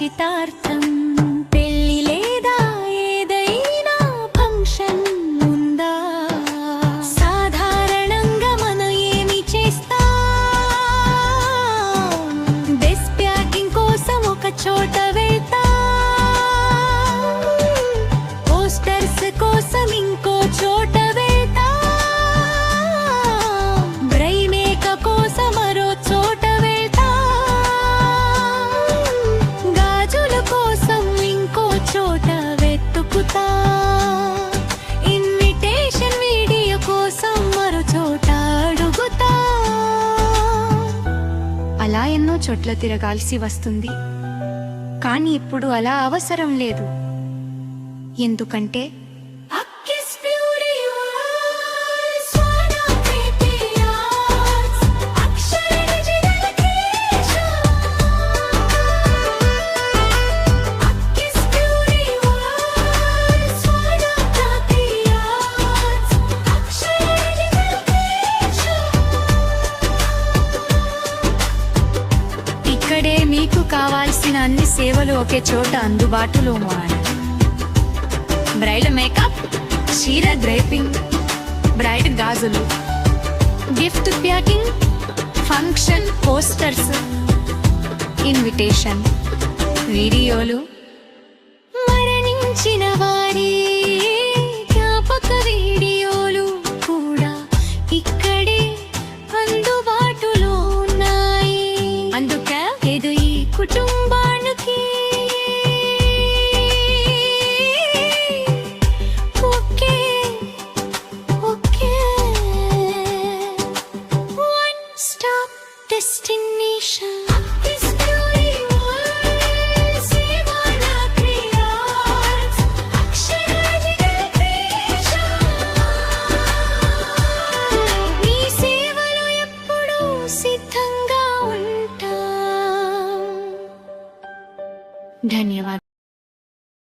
నిశ్చితార్థం పెళ్లి లేదా ఏదైనా ఫంక్షన్ ఉందా సాధారణంగా మనం ఏమి చేస్తాం డ్రెస్ ప్యాకింగ్ కోసం ఒక చోట వెళ్తాం పోస్టర్స్ కోసం ఇంకో చోట వెళ్తాం బ్రైడ్ మేకప్ కోసం మరో చోట ఇన్విటేషన్ వీడియో కోసం మరో చోట అడుగుతా అలా ఎన్నో చోట్ల తిరగాల్సి వస్తుంది కానీ ఇప్పుడు అలా అవసరం లేదు ఎందుకంటే ఇక్కడే మీకు కావాల్సిన అన్ని సేవలు ఒకే చోట అందుబాటులో ఉన్నాయి బ్రైడ్ మేకప్ చీర డ్రైపింగ్ బ్రైడ్ గాజులు gift packing function posters invitation వీడియోలు మరణించిన వారి జ్ఞాపక వీడియోలు కూడా ఇక్కడే అందుబాటులో ఉన్నాయి అందుకే ఇది ఈ కుటుంబానికి okay okay one stop destination